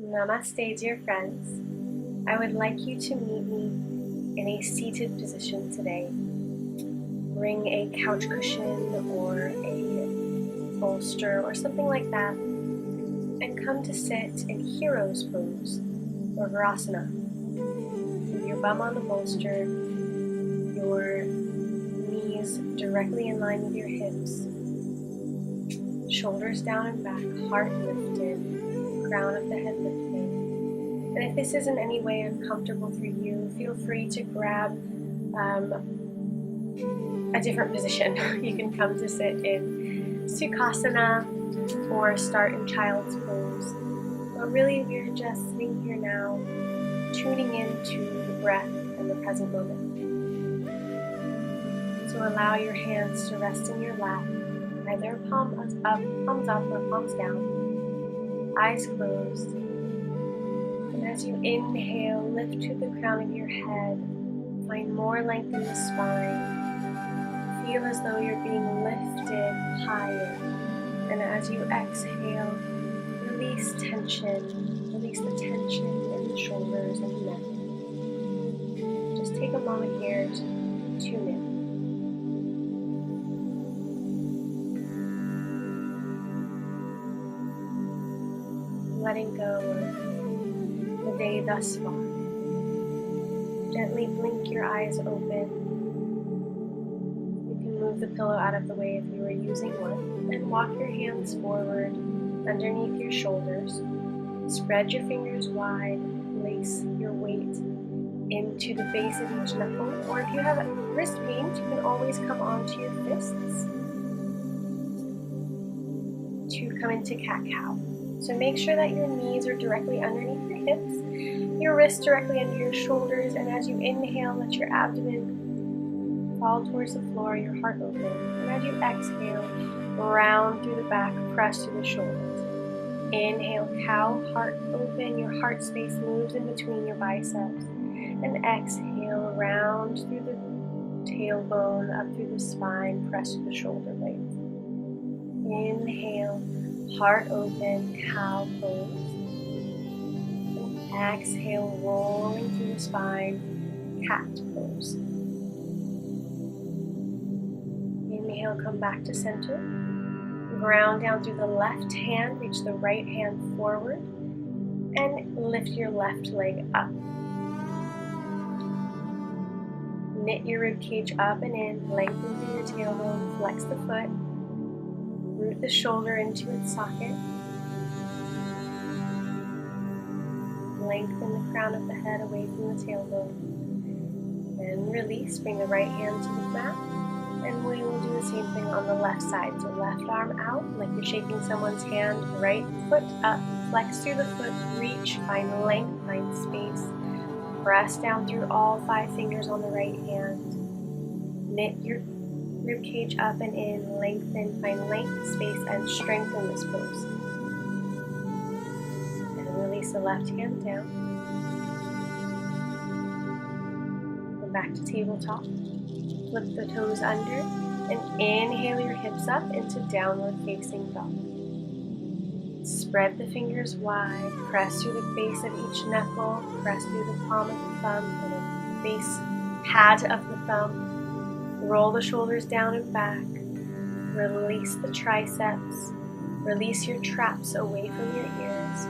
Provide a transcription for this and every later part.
Namaste, dear friends. I would like you to meet me in a seated position today. Bring a couch cushion or a bolster or something like that, and come to sit in hero's pose or Virasana. With your bum on the bolster, your knees directly in line with your hips, shoulders down and back, heart lifted, crown of the head lifted. And if this is in any way uncomfortable for you, feel free to grab a different position. You can come to sit in Sukhasana or start in child's pose. But really, we're just sitting here now, tuning into the breath and the present moment. So allow your hands to rest in your lap, either palms up or palms down, eyes closed. And as you inhale, lift to the crown of your head, find more length in the spine. Feel as though you're being lifted higher. And as you exhale, release tension. Release the tension in the shoulders and the neck. Just take a moment here to tune in. Letting go of the day thus far. Gently blink your eyes open. You can move the pillow out of the way if you were using one, and walk your hands forward underneath your shoulders. Spread your fingers wide, place your weight into the base of each knuckle, or if you have wrist pain, you can always come onto your fists to come into cat-cow. So make sure that your knees are directly underneath your hips, your wrists directly under your shoulders, and as you inhale, let your abdomen fall towards the floor, your heart open. And as you exhale, round through the back, press through the shoulders. Inhale, cow, heart open, your heart space moves in between your biceps. And exhale, round through the tailbone, up through the spine, press through the shoulder blades. Inhale, heart open, cow pose. And exhale, rolling through the spine, cat pose. Inhale, come back to center. Ground down through the left hand, reach the right hand forward, and lift your left leg up. Knit your rib cage up and in, lengthen through your tailbone, flex the foot, root the shoulder into its socket, lengthen the crown of the head away from the tailbone, and release, bring the right hand to the mat. And we will do the same thing on the left side. So left arm out, like you're shaking someone's hand, right foot up, flex through the foot, reach, find length, find space. Press down through all 5 fingers on the right hand. Knit your rib cage up and in, lengthen, find length, space, and strengthen this pose. And release the left hand down. Go back to tabletop. Flip the toes under and inhale your hips up into downward facing dog. Spread the fingers wide, press through the base of each knuckle, press through the palm of the thumb or the base pad of the thumb. Roll the shoulders down and back. Release the triceps. Release your traps away from your ears.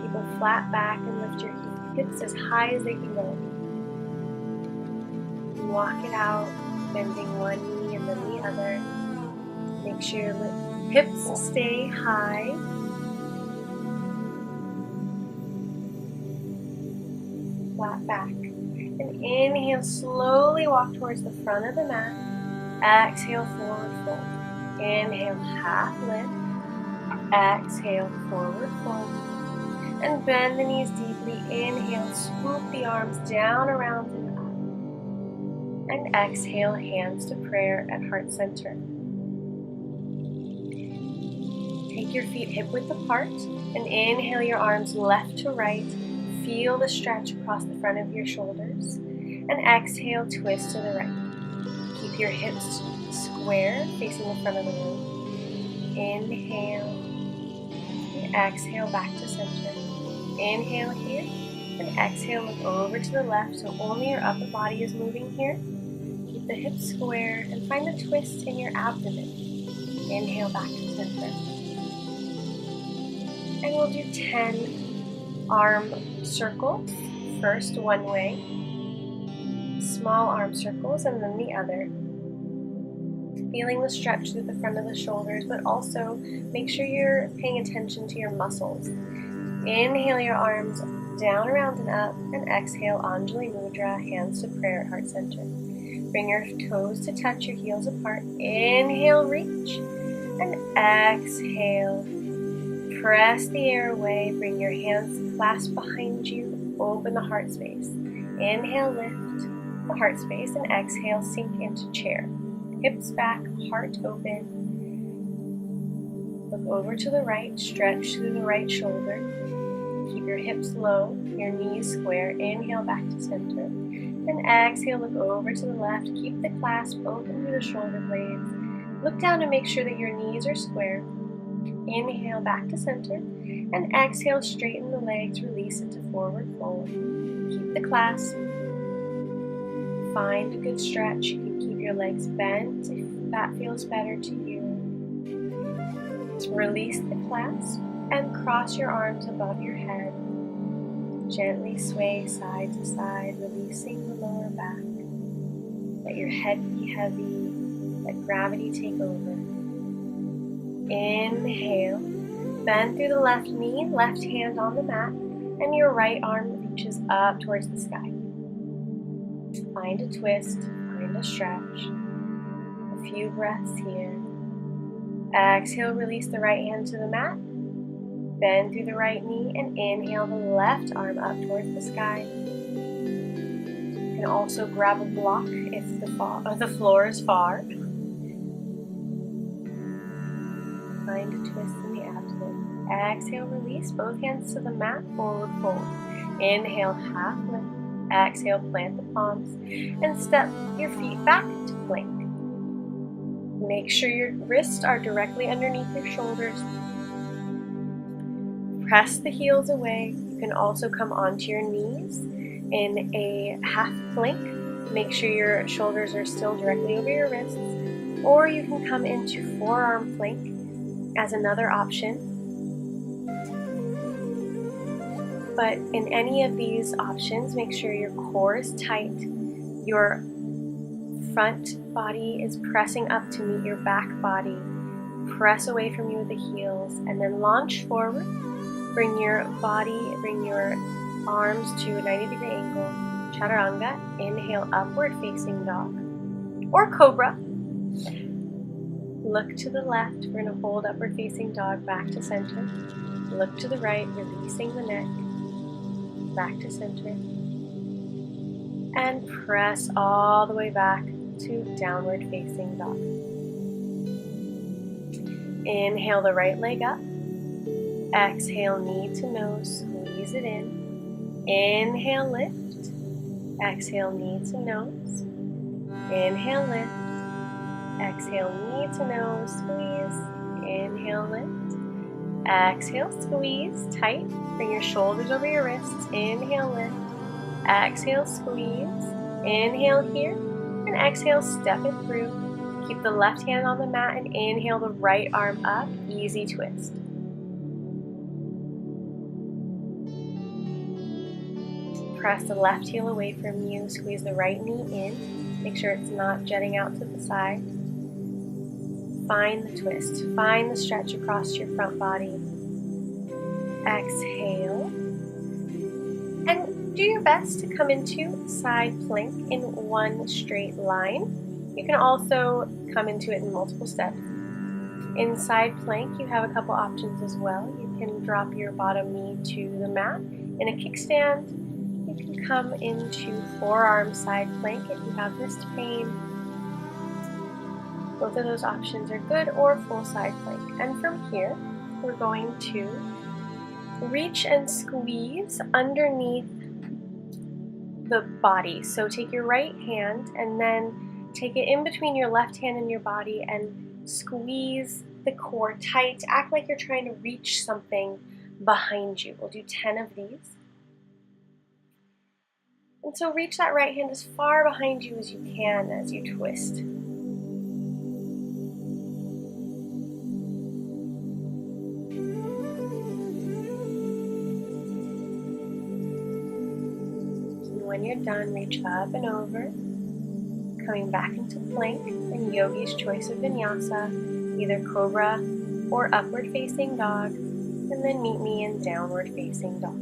Keep a flat back and lift your hips as high as they can go. Walk it out, bending one knee and then the other. Make sure your hips stay high. Flat back. And inhale, slowly walk towards the front of the mat. Exhale, forward fold. Inhale, half lift. Exhale, forward fold. And bend the knees deeply. Inhale, swoop the arms down, around, and up. And exhale, hands to prayer at heart center. Take your feet hip width apart and inhale your arms left to right. Feel the stretch across the front of your shoulders. And exhale, twist to the right. Keep your hips square, facing the front of the room. Inhale. And exhale back to center. Inhale here, and exhale, look over to the left, so only your upper body is moving here. Keep the hips square, and find the twist in your abdomen. Inhale back to center. And we'll do 10 arm circles. First one way, small arm circles, and then the other. Feeling the stretch through the front of the shoulders, but also make sure you're paying attention to your muscles. Inhale your arms down, around, and up, and exhale, Anjali Mudra, hands to prayer at heart center. Bring your toes to touch your heels apart. Inhale, reach, and exhale. Press the air away. Bring your hands clasped behind you. Open the heart space. Inhale, lift the heart space, and exhale, sink into chair. Hips back, heart open. Look over to the right, stretch through the right shoulder. Keep your hips low, your knees square. Inhale back to center. And exhale, look over to the left. Keep the clasp open through the shoulder blades. Look down to make sure that your knees are square. Inhale back to center. And exhale, straighten the legs, release into forward fold. Keep the clasp. Find a good stretch. You can keep your legs bent if that feels better to you. Release the clasp and cross your arms above your head. Gently sway side to side, releasing the lower back. Let your head be heavy. Let gravity take over. Inhale. Bend through the left knee, left hand on the mat, and your right arm reaches up towards the sky. Find a twist, find a stretch. A few breaths here. Exhale, release the right hand to the mat. Bend through the right knee and inhale the left arm up towards the sky. You can also grab a block if the floor is far. Find a twist in the abdomen. Exhale, release both hands to the mat, forward fold. Inhale, half lift. Exhale, plant the palms and step your feet back to plank. Make sure your wrists are directly underneath your shoulders. Press the heels away. You can also come onto your knees in a half plank. Make sure your shoulders are still directly over your wrists. Or you can come into forearm plank as another option. But in any of these options, make sure your core is tight. Your front body is pressing up to meet your back body. Press away from you with the heels and then launch forward. Bring your arms to a 90-degree angle. Chaturanga. Inhale, upward facing dog or cobra. Look to the left. We're going to hold upward facing dog back to center. Look to the right, releasing the neck. Back to center. And press all the way back to downward facing dog. Inhale the right leg up. Exhale, knee to nose, squeeze it in. Inhale, lift. Exhale, knee to nose. Inhale, lift. Exhale, knee to nose, squeeze. Inhale, lift. Exhale, squeeze, tight. Bring your shoulders over your wrists. Inhale, lift. Exhale, squeeze. Inhale here. And exhale, step it through. Keep the left hand on the mat and inhale the right arm up. Easy twist. Press the left heel away from you. Squeeze the right knee in. Make sure it's not jutting out to the side. Find the twist. Find the stretch across your front body. Exhale. And do your best to come into side plank in one straight line. You can also come into it in multiple steps. In side plank, you have a couple options as well. You can drop your bottom knee to the mat in a kickstand. You can come into forearm side plank if you have wrist pain. Both of those options are good, or full side plank. And from here, we're going to reach and squeeze underneath the body. So take your right hand and then take it in between your left hand and your body and squeeze the core tight. Act like you're trying to reach something behind you. We'll do 10 of these. And so reach that right hand as far behind you as you can as you twist. When you're done, reach up and over, coming back into plank and yogi's choice of vinyasa, either cobra or upward facing dog, and then meet me in downward facing dog.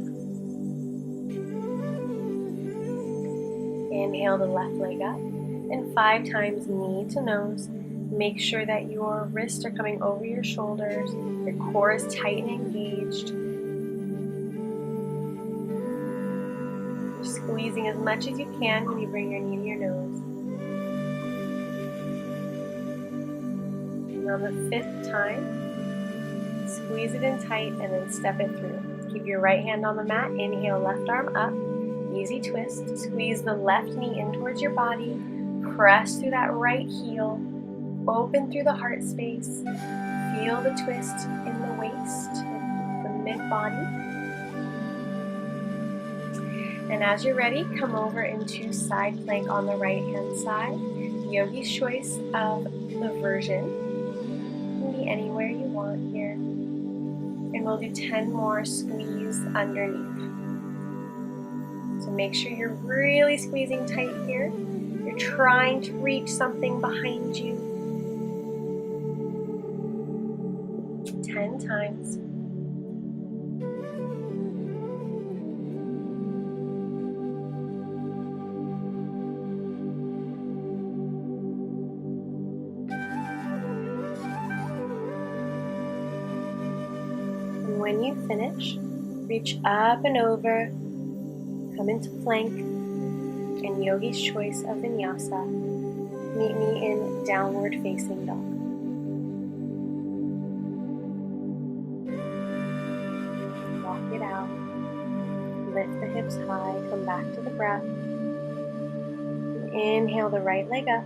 Inhale the left leg up, and 5 times knee to nose. Make sure that your wrists are coming over your shoulders, your core is tight and engaged. Squeezing as much as you can when you bring your knee to your nose. And on the 5th time, squeeze it in tight and then step it through. Keep your right hand on the mat. Inhale, left arm up. Easy twist. Squeeze the left knee in towards your body. Press through that right heel. Open through the heart space. Feel the twist in the waist, the mid-body. And as you're ready, come over into side plank on the right hand side. Yogi's choice of the version. You can be anywhere you want here. And we'll do 10 more squeeze underneath. So make sure you're really squeezing tight here. You're trying to reach something behind you. 10 times. When you finish, reach up and over, come into plank, and yogi's choice of vinyasa. Meet me in downward facing dog. Walk it out. Lift the hips high, come back to the breath. Inhale the right leg up.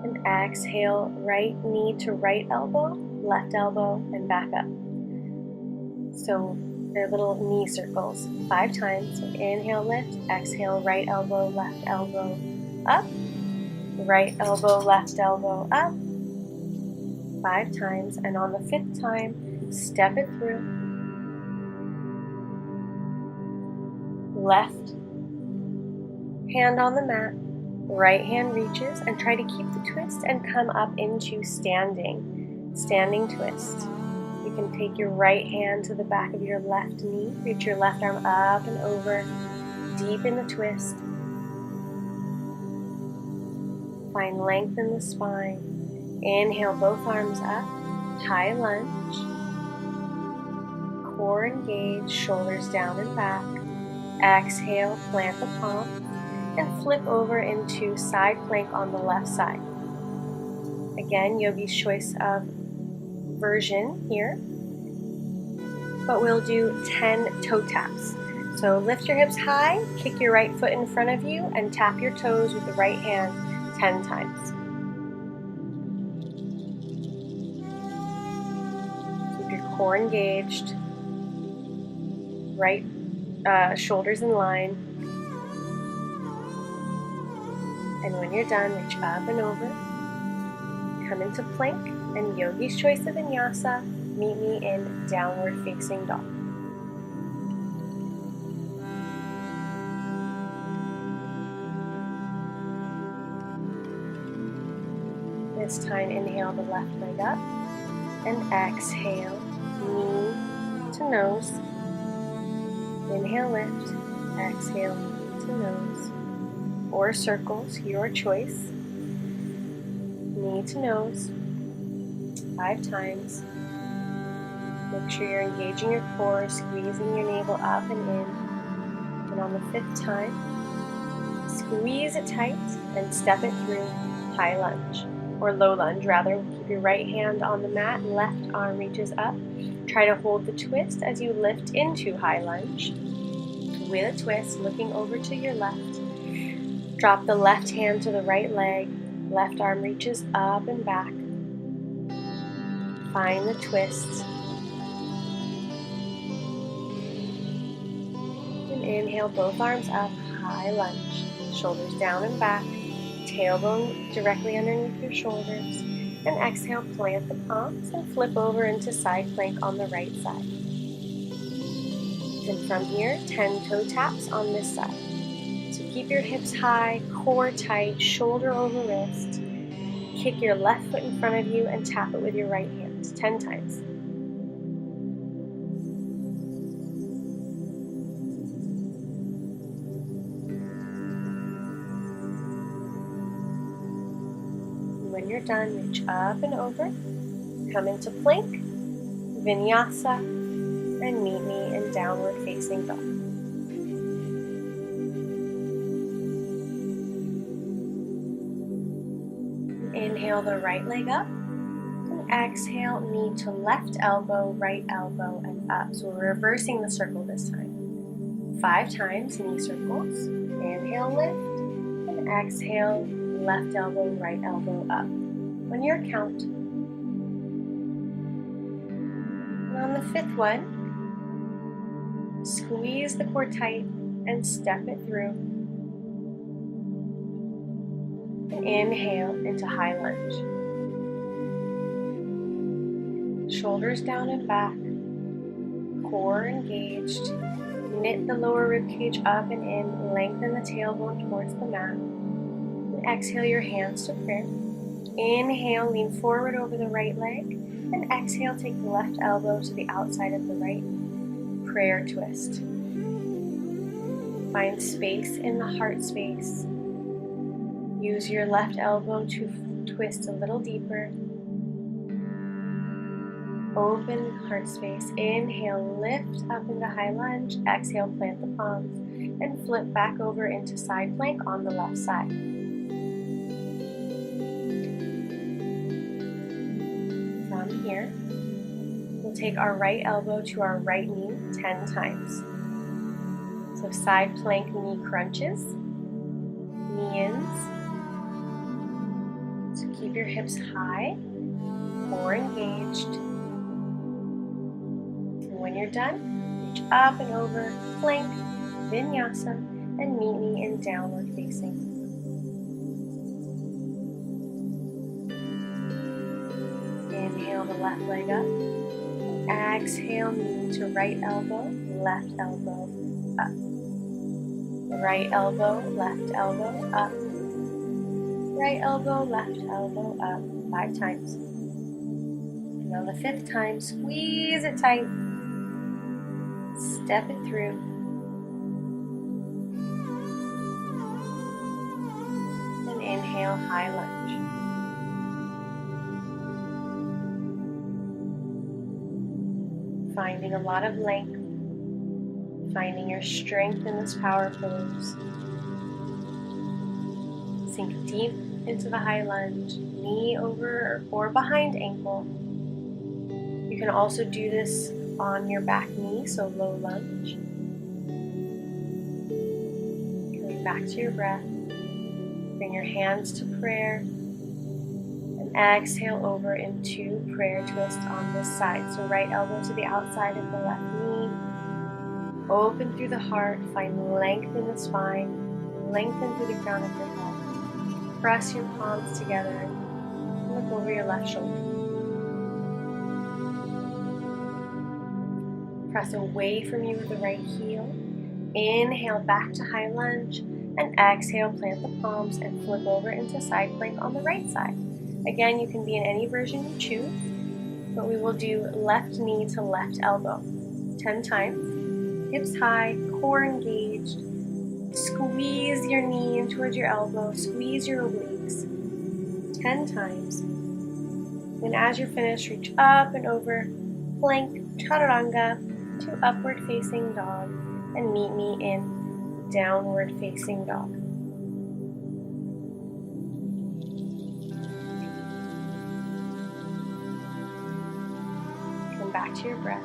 And exhale, right knee to right elbow, left elbow, and back up. So they're little knee circles 5 times. So inhale, lift, exhale, right elbow, left elbow, up. Right elbow, left elbow, up. 5 times. And on the 5th time, step it through. Left hand on the mat. Right hand reaches, and try to keep the twist and come up into standing twist. You can take your right hand to the back of your left knee, reach your left arm up and over, deep in the twist. Find length in the spine. Inhale, both arms up, high lunge. Core engaged, shoulders down and back. Exhale, plant the palm, and flip over into side plank on the left side. Again, yogi's choice of version here, but we'll do 10 toe taps. So lift your hips high, kick your right foot in front of you, and tap your toes with the right hand 10 times. Keep your core engaged, right shoulders in line. And when you're done, reach up and over, come into plank, and yogi's choice of vinyasa. Meet me in downward facing dog. This time, inhale the left leg up, and exhale, knee to nose. Inhale, lift, exhale, knee to nose. Or circles, your choice. Knee to nose, 5 times. Make sure you're engaging your core, squeezing your navel up and in. And on the 5th time, squeeze it tight and step it through high lunge, or low lunge rather. Keep your right hand on the mat, left arm reaches up. Try to hold the twist as you lift into high lunge. With a twist, looking over to your left. Drop the left hand to the right leg, left arm reaches up and back. Find the twist. Inhale, both arms up, high lunge, shoulders down and back, tailbone directly underneath your shoulders, and exhale, plant the palms and flip over into side plank on the right side. And from here, 10 toe taps on this side. So keep your hips high, core tight, shoulder over wrist. Kick your left foot in front of you and tap it with your right hand 10 times. When you're done, reach up and over, come into plank, Vinyasa, and meet me in downward facing dog. Inhale the right leg up, and exhale, knee to left elbow, right elbow, and up. So we're reversing the circle this time. 5 times, knee circles. Inhale, lift, and exhale, left elbow, right elbow, up. On your count. And on the 5th one, squeeze the core tight and step it through. And inhale into high lunge. Shoulders down and back, core engaged. Knit the lower rib cage up and in, lengthen the tailbone towards the mat. And exhale your hands to prayer. Inhale, lean forward over the right leg, and exhale, take the left elbow to the outside of the right. Prayer twist. Find space in the heart space. Use your left elbow to twist a little deeper. Open heart space. Inhale, lift up into high lunge. Exhale, plant the palms and flip back over into side plank on the left side. From here, we'll take our right elbow to our right knee 10 times. So side plank knee crunches, knee ins. So keep your hips high, core engaged. And when you're done, reach up and over, plank, Vinyasa, and meet me in downward facing. Inhale the left leg up. Exhale, knee to right elbow, left elbow, up. Right elbow, left elbow, up. Right elbow, left elbow, up. 5 times. And on the 5th time, squeeze it tight. Step it through. And inhale, high lunge. Finding a lot of length. Finding your strength in this power pose. Sink deep into the high lunge, knee over or behind ankle. You can also do this on your back knee, so low lunge. Coming back to your breath. Bring your hands to prayer. And exhale over into prayer twist on this side. So right elbow to the outside of the left knee. Open through the heart, find length in the spine, lengthen through the crown of your head. Press your palms together and look over your left shoulder. Press away from you with the right heel. Inhale back to high lunge and exhale, plant the palms and flip over into side plank on the right side. Again, you can be in any version you choose, but we will do left knee to left elbow 10 times. Hips high, core engaged. Squeeze your knee in towards your elbow. Squeeze your obliques 10 times. Then as you're finished, reach up and over, plank, chaturanga to upward facing dog, and meet me in downward facing dog. Come back to your breath.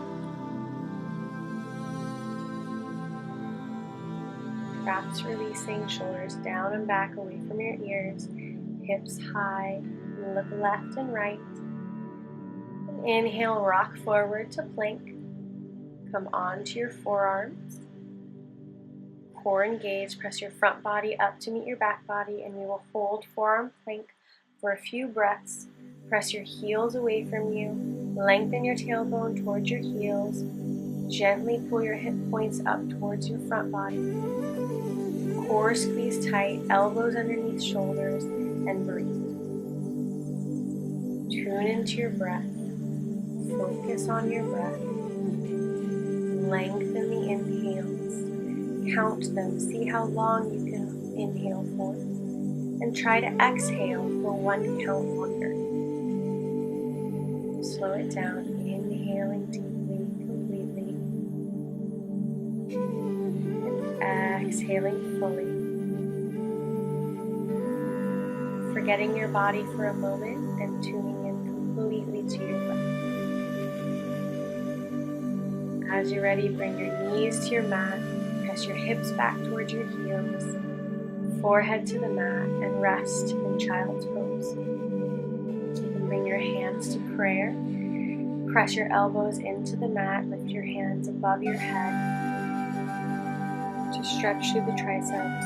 Traps releasing, shoulders down and back away from your ears, hips high, look left and right. And inhale, rock forward to plank. Come onto your forearms. core engaged, press your front body up to meet your back body, and we will hold forearm plank for a few breaths. Press your heels away from you, lengthen your tailbone towards your heels, gently pull your hip points up towards your front body. Core squeeze tight, elbows underneath shoulders, and breathe. Tune into your breath. Focus on your breath. Lengthen the inhales. Count them. See how long you can inhale for. And try to exhale for 1 count longer. Slow it down. Inhaling deeply, completely. And exhaling fully. Forgetting your body for a moment and tuning in completely to your breath. As you're ready, bring your knees to your mat, press your hips back towards your heels, forehead to the mat, and rest in child's pose. You can bring your hands to prayer. Press your elbows into the mat, lift your hands above your head to stretch through the triceps.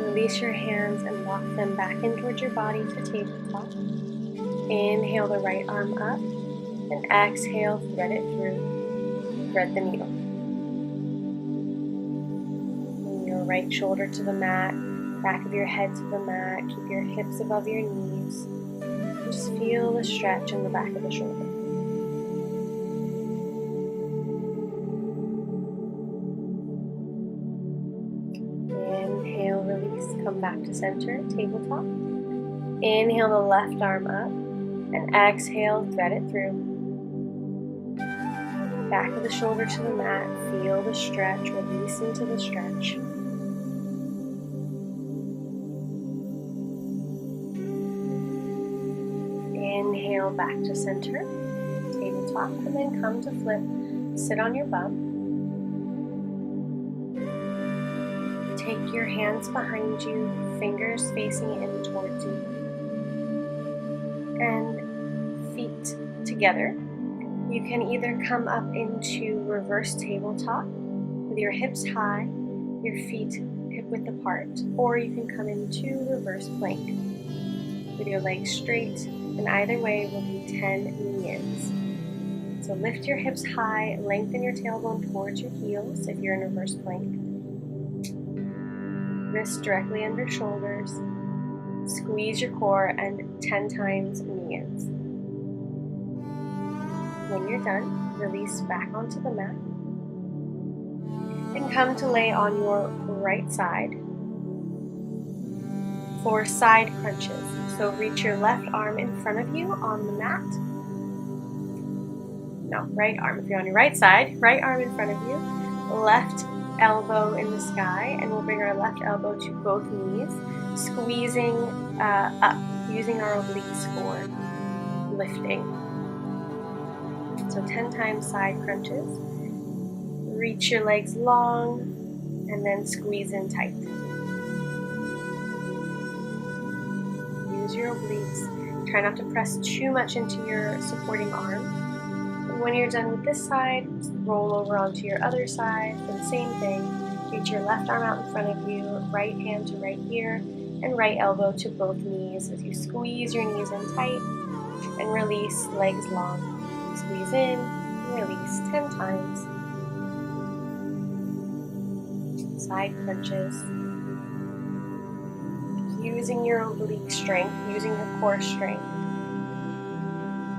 Release your hands and walk them back in towards your body to tabletop. Inhale the right arm up and exhale, thread it through. Thread the needle. Bring your right shoulder to the mat, back of your head to the mat. Keep your hips above your knees. Just feel the stretch in the back of the shoulder. Inhale, release, come back to center, tabletop. Inhale the left arm up and exhale, thread it through. Back of the shoulder to the mat, feel the stretch, release into the stretch. Inhale back to center, tabletop, and then come to flip. Sit on your bum. Take your hands behind you, fingers facing in towards you, and feet together. You can either come up into reverse tabletop with your hips high, your feet hip width apart, or you can come into reverse plank with your legs straight, and either way will be 10 knee-ins. So lift your hips high, lengthen your tailbone towards your heels if you're in reverse plank. Wrists directly under shoulders. Squeeze your core and 10 times knee-ins. When you're done, release back onto the mat and come to lay on your right side for side crunches. So reach your left arm in front of you on the mat. No, right arm. If you're on your right side, right arm in front of you, left elbow in the sky, and we'll bring our left elbow to both knees, squeezing up, using our obliques for lifting. So 10 times side crunches. Reach your legs long, and then squeeze in tight. Use your obliques. Try not to press too much into your supporting arm. When you're done with this side, roll over onto your other side for the same thing. Reach your left arm out in front of you, right hand to right ear, and right elbow to both knees as you squeeze your knees in tight and release, legs long. Squeeze in, release 10 times. Side crunches. Using your oblique strength, using your core strength.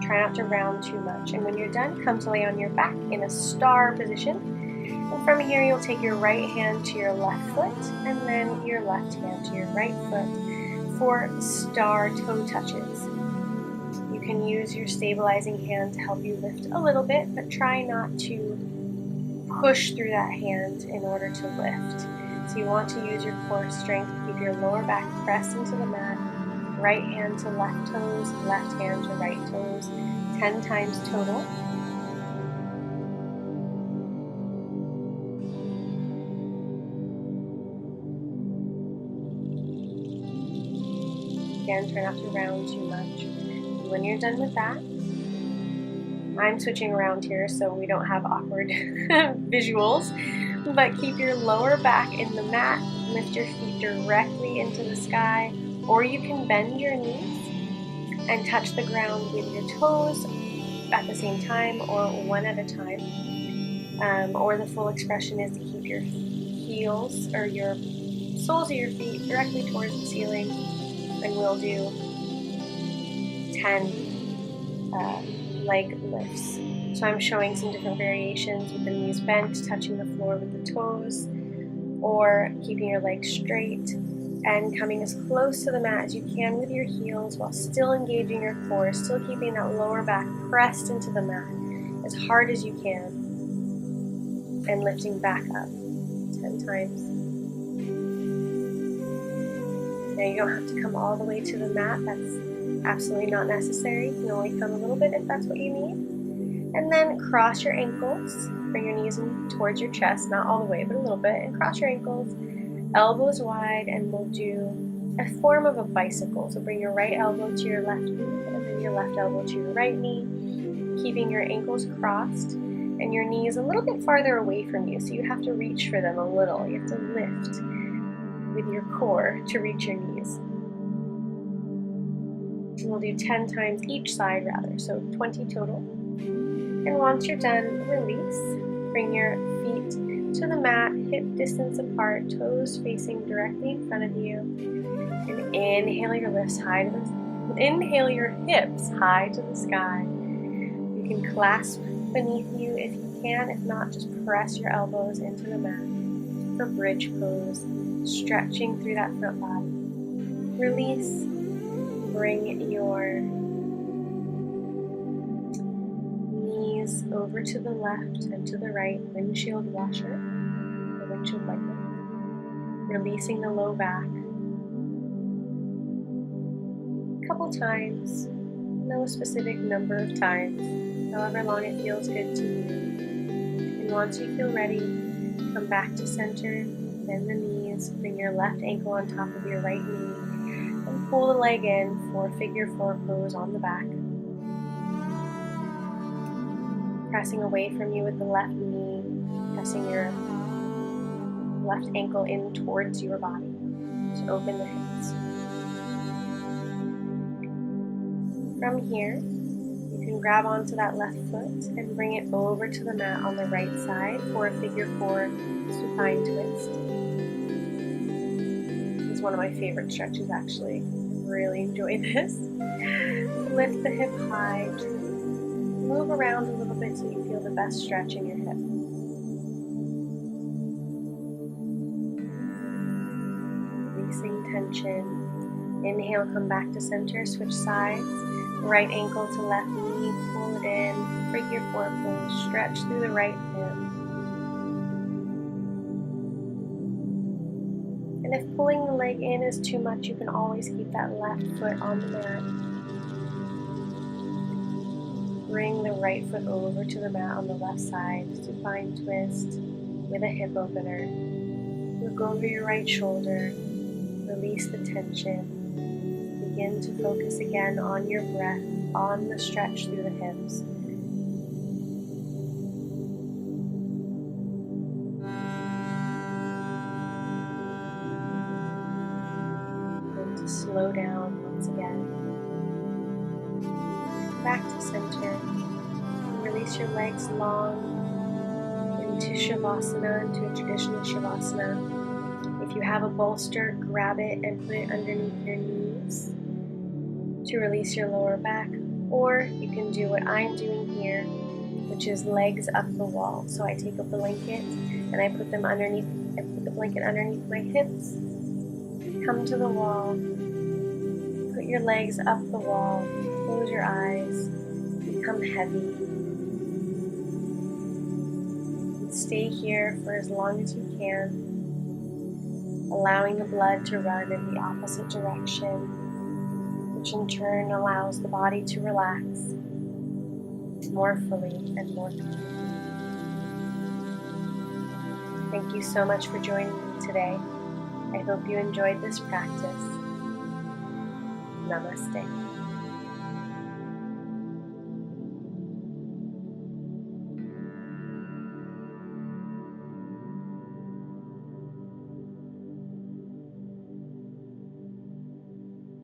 Try not to round too much. And when you're done, come to lay on your back in a star position. And from here, you'll take your right hand to your left foot and then your left hand to your right foot for star toe touches. You can use your stabilizing hand to help you lift a little bit, but try not to push through that hand in order to lift. So you want to use your core strength, keep your lower back pressed into the mat. Right hand to left toes, left hand to right toes, 10 times total. Again, try not to round too much. When you're done with that, I'm switching around here so we don't have awkward visuals. But keep your lower back in the mat, lift your feet directly into the sky, or you can bend your knees and touch the ground with your toes at the same time or one at a time. Or the full expression is to keep your heels or your soles of your feet directly towards the ceiling, and we'll do 10 leg lifts. So I'm showing some different variations with the knees bent, touching the floor with the toes, or keeping your legs straight and coming as close to the mat as you can with your heels while still engaging your core, still keeping that lower back pressed into the mat as hard as you can, and lifting back up 10 times. Now you don't have to come all the way to the mat, that's absolutely not necessary. You can only come a little bit if that's what you need. And then cross your ankles, bring your knees in towards your chest, not all the way, but a little bit, and cross your ankles, elbows wide, and we'll do a form of a bicycle. So bring your right elbow to your left knee, and then your left elbow to your right knee, keeping your ankles crossed, and your knees a little bit farther away from you, so you have to reach for them a little. You have to lift with your core to reach your knees. And we'll do 10 times each side rather, so 20 total. And once you're done, release. Bring your feet to the mat, hip distance apart, toes facing directly in front of you. And inhale your hips high to the sky. You can clasp beneath you if you can. If not, just press your elbows into the mat for bridge pose, stretching through that front body. Release. Bring your knees over to the left and to the right, windshield washer, or windshield wiper. Releasing the low back. A couple times, no specific number of times, however long it feels good to you. And once you feel ready, come back to center, bend the knees, bring your left ankle on top of your right knee, and pull the leg in for figure four pose on the back. Pressing away from you with the left knee, pressing your left ankle in towards your body. Just open the hips. From here, you can grab onto that left foot and bring it over to the mat on the right side for a figure four supine twist. This is one of my favorite stretches actually. I really enjoy this. Lift the hip high. Move around a little bit so you feel the best stretch in your hip. Releasing tension. Inhale, come back to center, switch sides. Right ankle to left knee, pull it in, figure four pose, stretch through the right hip. And if pulling the leg in is too much, you can always keep that left foot on the mat. Bring the right foot over to the mat on the left side, supine twist with a hip opener. Look over your right shoulder, release the tension. Begin to focus again on your breath, on the stretch through the hips. And to slow down once again. Back to center. Release your legs long into Shavasana, into a traditional Shavasana. If you have a bolster, grab it and put it underneath your knees to release your lower back, or you can do what I'm doing here, which is legs up the wall. So I take a blanket and I put the blanket underneath my hips, come to the wall, put your legs up the wall, close your eyes, become heavy. And stay here for as long as you can, allowing the blood to run in the opposite direction, which in turn allows the body to relax more fully and more deeply. Thank you so much for joining me today. I hope you enjoyed this practice. Namaste.